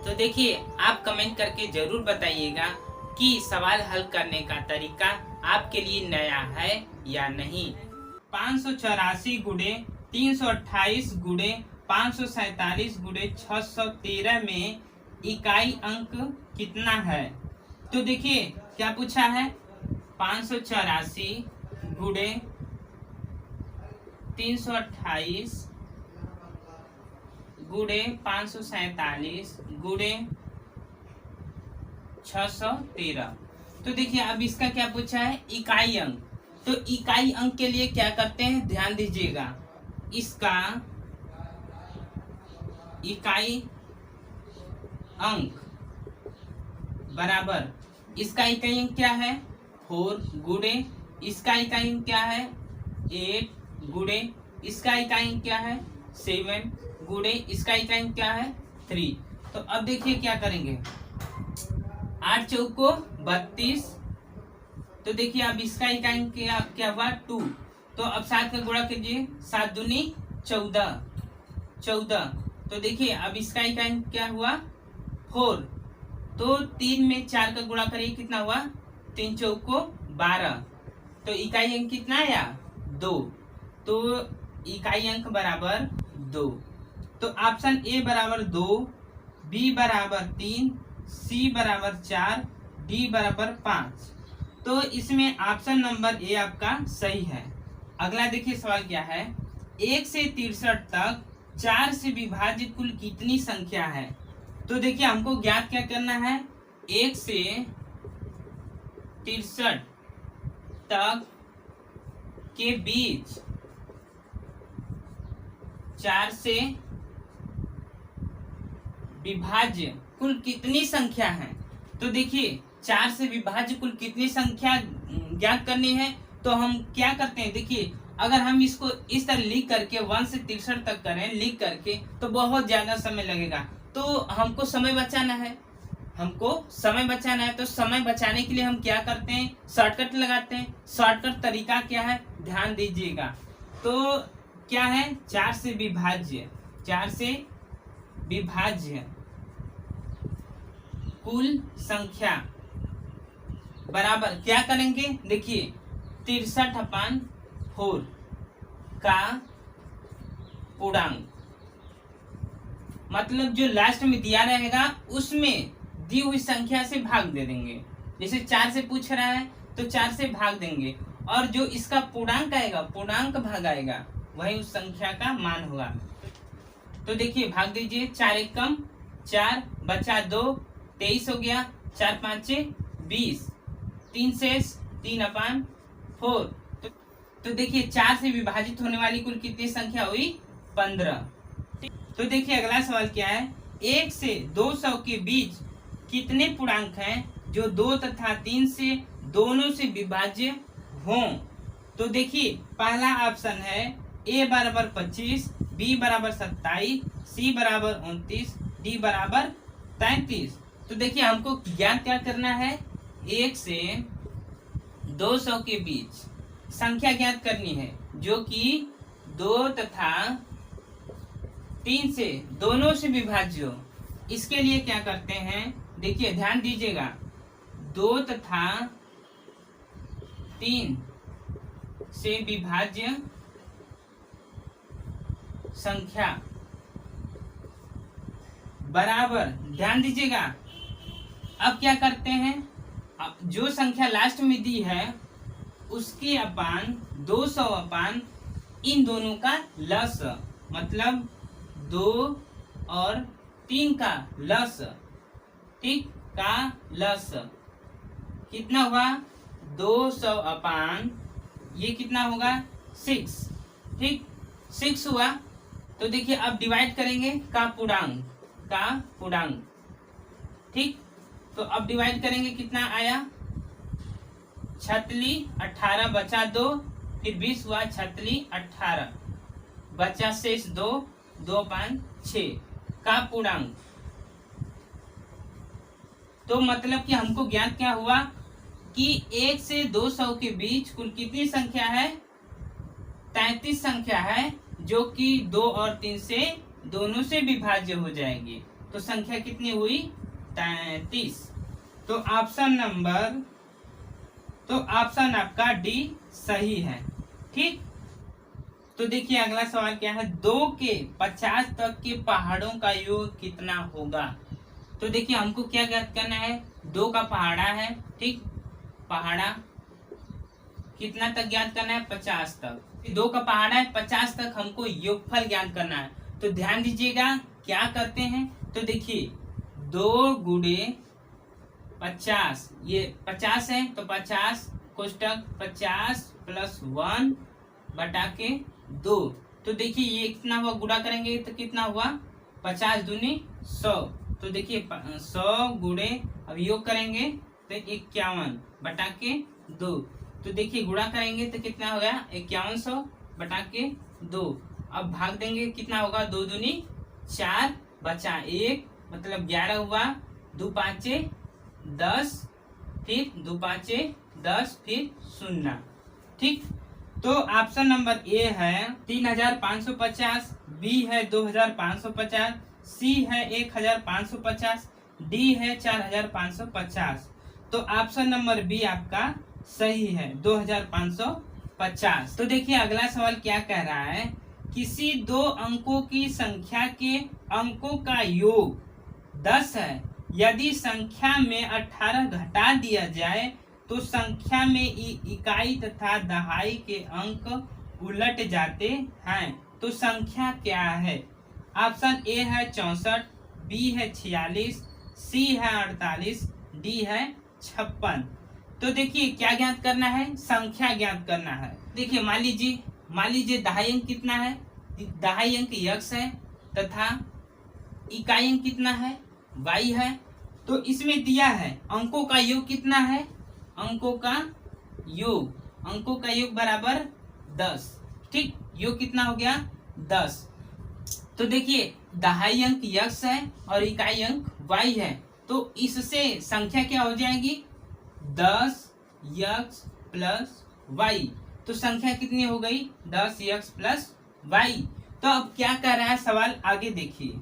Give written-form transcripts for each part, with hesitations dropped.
तो देखिए, आप कमेंट करके जरूर बताइएगा कि सवाल हल करने का तरीका आपके लिए नया है या नहीं। 584 गुणे 328 गुणे 547 गुणे 613 में इकाई अंक कितना है? तो देखिए क्या पूछा है, 584 गुणे 328 गुणे 547 गुणे 613। तो देखिए अब इसका क्या पूछा है, इकाई अंक। तो इकाई अंक के लिए क्या करते हैं, ध्यान दीजिएगा, इसका इकाई अंक बराबर, इसका इकाई अंक क्या है 4 गुणे इसका इकाई अंक क्या है 8 गुणे इसका इकाई अंक क्या है 7 गुणे इसका इकाई अंक क्या है 3। तो अब देखिए क्या करेंगे, 8 चौको 32। तो देखिए अब इसका इकाई अंक क्या हुआ 2। तो अब 7 का गुणा कीजिए, 7 दूनी 14। तो देखिए अब इसका इकाई अंक क्या हुआ 4। तो 3 में 4 का गुणा करिए, कितना हुआ 3 चौको 12। तो इकाई अंक कितना आया 2। तो इकाई अंक बराबर 2। तो ऑप्शन ए बराबर 2, बी बराबर 3, सी बराबर 4, डी बराबर 5। तो इसमें ऑप्शन नंबर ए आपका सही है। अगला देखिए सवाल क्या है, 1 से 63 तक 4 से विभाजित कुल कितनी संख्या है? तो देखिए हमको ज्ञात क्या करना है, 1 से 63 तक के बीच 4 से विभाज्य कुल कितनी संख्या है? तो देखिए 4 से विभाज्य कुल कितनी संख्या ज्ञात करनी है। तो हम क्या करते हैं, देखिए अगर हम इसको इस तरह लिख करके 1 से 63 तक करें लिख करके, तो बहुत ज्यादा समय लगेगा। तो हमको समय बचाना है, तो समय बचाने के लिए हम क्या करते हैं, शॉर्टकट लगाते हैं। शॉर्टकट तरीका क्या है, ध्यान दीजिएगा। तो क्या है, 4 से विभाज्य कुल संख्या बराबर क्या करेंगे, देखिए 63/4 का पूर्णांक, मतलब जो लास्ट में दिया रहेगा उसमें दी हुई संख्या से भाग दे देंगे। जैसे 4 से पूछ रहा है तो 4 से भाग देंगे, और जो इसका पूर्णांक आएगा, पूर्णांक भाग आएगा, वही उस संख्या का मान होगा। तो देखिए भाग दीजिए, 4 एकम 4 बचा 2, 23 हो गया, 4 5 20, 3 शेष 3/4। तो देखिए 4 से विभाजित होने वाली कुल कितनी संख्या हुई 15। तो देखिए अगला सवाल क्या है, 1 से 200 के बीच कितने पूर्णांक हैं जो 2 तथा 3 से दोनों से विभाज्य हों? तो देखिए पहला ऑप्शन है ए बराबर 25, बी बराबर 27, सी बराबर 29, डी बराबर 33। तो देखिए हमको ज्ञात क्या करना है, 1 से 200 के बीच संख्या ज्ञात करनी है जो कि 2 तथा 3 से दोनों से विभाज्य हो। इसके लिए क्या करते हैं, देखिए ध्यान दीजिएगा, 2 तथा 3 से विभाज्य संख्या बराबर, ध्यान दीजिएगा, अब क्या करते हैं, जो संख्या लास्ट में दी है उसके अपान 200 अपान इन दोनों का लस, मतलब 2 और 3 का लस, ठीक, का लस कितना हुआ 200 अपान ये कितना होगा 6, ठीक, 6 हुआ। तो देखिए अब डिवाइड करेंगे का पूर्णांक, ठीक। तो अब डिवाइड करेंगे, कितना आया 36, 18 बचा 2, फिर 20 हुआ 36, 18 बचा शेष 2, 2/6 का पूर्णांक। तो मतलब कि हमको ज्ञात क्या हुआ कि 1 से 200 के बीच कुल कितनी संख्या है, 33 संख्या है, जो कि 2 और 3 से दोनों से विभाज्य हो जाएगी। तो संख्या कितनी हुई 33। तो ऑप्शन आपका डी सही है। ठीक, तो देखिए अगला सवाल क्या है, 2 के 50 तक के पहाड़ों का योग कितना होगा। तो देखिए हमको क्या ज्ञात करना है, 2 का पहाड़ा है, ठीक, पहाड़ा कितना तक ज्ञात करना है 50 तक। 2 का पहाड़ा है 50 तक, हमको योगफल ज्ञात करना है। तो ध्यान दीजिएगा क्या करते हैं, तो देखिए 2 गुणे 50, ये 50 है तो 50 कोष्टक 50 प्लस 1 बटा के 2। तो देखिए ये कितना हुआ, गुणा करेंगे तो कितना हुआ 50 दूनी 100। तो देखिए 100 गुणे, अब योग करेंगे तो 51 बटा के 2। तो देखिए गुणा करेंगे तो कितना हो गया 5100 बटा के 2। अब भाग देंगे कितना होगा, 2 दूनी 4 बचा 1 मतलब 11 हुआ, 2 पाँचे 10, फिर 2 पाँचे 10, फिर 0। ठीक, तो ऑप्शन नंबर ए है 3550, बी है 2550, सी है 1550, डी है 4550। तो ऑप्शन नंबर बी आपका सही है 2550। तो देखिए अगला सवाल क्या कह रहा है, किसी 2 अंकों की संख्या के अंकों का योग 10 है, यदि संख्या में 18 घटा दिया जाए तो संख्या में इकाई तथा दहाई के अंक उलट जाते हैं, तो संख्या क्या है। ऑप्शन ए है 64, बी है 46, सी है 48, डी है 56। तो देखिए क्या ज्ञात करना है, संख्या ज्ञात करना है। देखिए मान लीजिए दहाई अंक कितना है, दहाई अंक x है तथा इकाई अंक कितना है y है। तो इसमें दिया है अंकों का योग कितना है, अंकों का योग बराबर 10। ठीक, योग कितना हो गया 10। तो देखिए दहाई अंक x है और इकाई अंक y है, तो इससे संख्या क्या हो जाएगी 10x प्लस y। तो संख्या कितनी हो गई 10x प्लस y। तो अब क्या कह रहा है सवाल, आगे देखिए,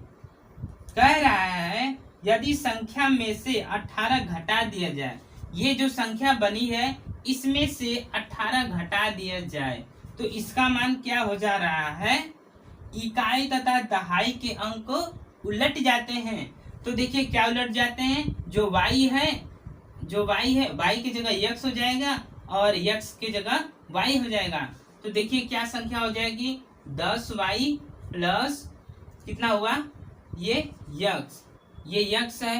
कह रहा है यदि संख्या में से 18 घटा दिया जाए, ये जो संख्या बनी है इसमें से 18 घटा दिया जाए तो इसका मान क्या हो जा रहा है, इकाई तथा दहाई के अंक उलट जाते हैं। तो देखिए क्या उलट जाते हैं, जो y है y की जगह x हो जाएगा और x की जगह y हो जाएगा। तो देखिए क्या संख्या हो जाएगी 10y प्लस कितना हुआ, ये x है,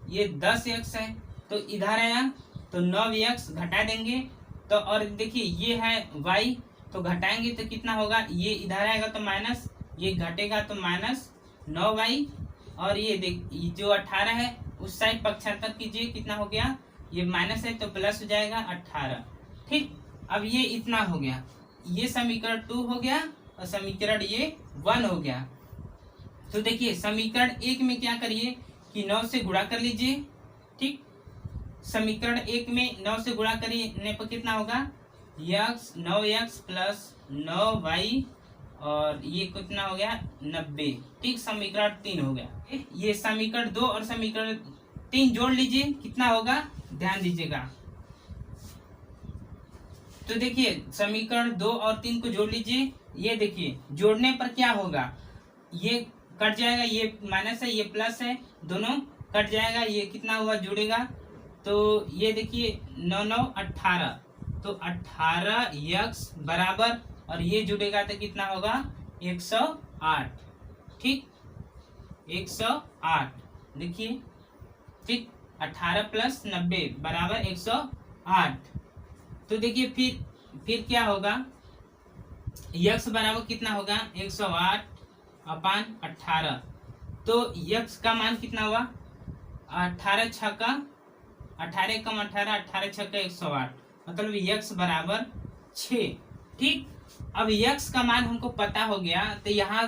ये 10x है, तो इधर आया तो 9x घटा देंगे। तो और देखिए ये है y, तो घटाएंगे तो कितना होगा, ये इधर आएगा तो माइनस, ये घटेगा तो माइनस 9y, और ये जो 18 है उस साइड पक्षांतर कीजिए, कितना हो गया, ये माइनस है तो प्लस हो जाएगा 18। ठीक, अब ये इतना हो गया, ये समीकरण 2 हो गया और समीकरण ये 1 हो गया। तो देखिए समीकरण 1 में क्या करिए कि 9 से गुणा कर लीजिए। ठीक, समीकरण 1 में 9 से गुणा करने पर कितना होगा, 9x प्लस 9y और ये कितना हो गया 90। ठीक, समीकरण 3 हो गया। ये समीकरण 2 और समीकरण 3 जोड़ लीजिए, कितना होगा, ध्यान दीजिएगा। तो देखिए समीकरण 2 और 3 को जोड़ लीजिए, ये देखिए जोड़ने पर क्या होगा, ये कट जाएगा, ये माइनस है ये प्लस है, दोनों कट जाएगा, ये कितना हुआ जुड़ेगा, तो ये देखिए 9 9 18, तो 18x बराबर, और ये जुड़ेगा तो कितना होगा 108। ठीक, 108 देखिए। ठीक, 18 प्लस 90 बराबर 108। तो देखिए फिर क्या होगा, x बराबर कितना होगा 108 अपान 18। तो x का मान कितना हुआ 18 छक्का 18 कम 18, 18 छक्का 108, मतलब x बराबर 6। ठीक, अब x का मान हमको पता हो गया, तो यहाँ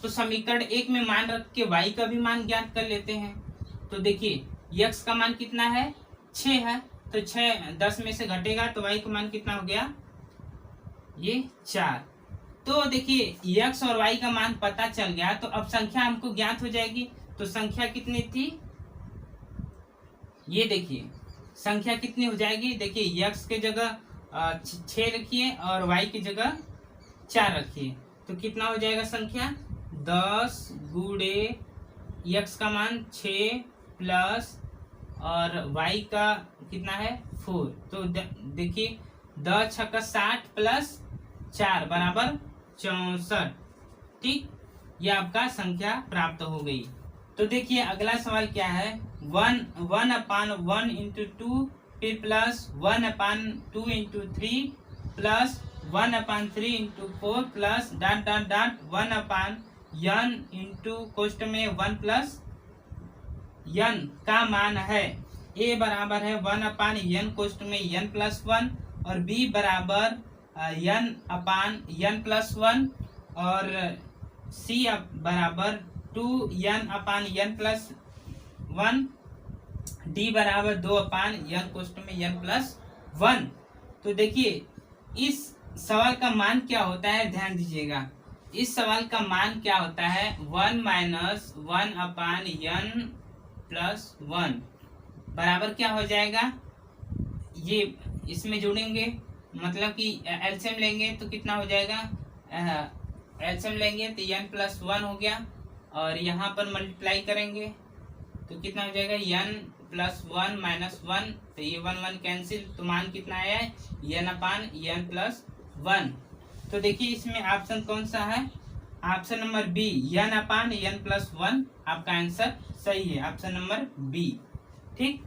तो समीकरण 1 में मान रख के y का भी मान ज्ञात कर लेते हैं। तो देखिए x का मान कितना है 6 है, तो 6 10 में से घटेगा तो y का मान कितना हो गया, ये 4। तो देखिए x और y का मान पता चल गया, तो अब संख्या हमको ज्ञात हो जाएगी। तो संख्या कितनी थी, ये देखिए संख्या कितनी हो जाएगी। देखिए x के जगह 6 रखिए और y की जगह 4 रखिए, तो कितना हो जाएगा संख्या 10 गुणे x का मान 6 प्लस और y का कितना है 4। तो देखिए 10 छक्का 60 प्लस 4 बराबर 64। ठीक, ये आपका संख्या प्राप्त हो गई। तो देखिए अगला सवाल क्या है, 1/1 इंटू 2 फिर plus 1/2 into 3 plus 1/3 into 4 plus dot dot dot 1/n into कोष्ट में 1 प्लस n का मान है। a बराबर है 1/n कोष्ट में n प्लस 1 और b बराबर n/n प्लस 1 और c बराबर 2n/n प्लस 1, d बराबर 2/n कोष्ट में n प्लस 1। तो देखिए इस सवाल का मान क्या होता है, ध्यान दीजिएगा। इस सवाल का मान क्या होता है 1 माइनस 1/n प्लस 1 बराबर क्या हो जाएगा, ये इसमें जोड़ेंगे मतलब कि एलसीएम लेंगे तो कितना हो जाएगा, एलसीएम लेंगे तो n प्लस 1 हो गया और यहाँ पर मल्टीप्लाई करेंगे तो कितना हो जाएगा n प्लस 1 माइनस 1, तो ये 1 कैंसिल, तो मान कितना आया है n/n प्लस 1। तो देखिए इसमें ऑप्शन कौन सा है, option number B n/n plus 1 आपका आंसर सही है, ऑप्शन नंबर बी। ठीक।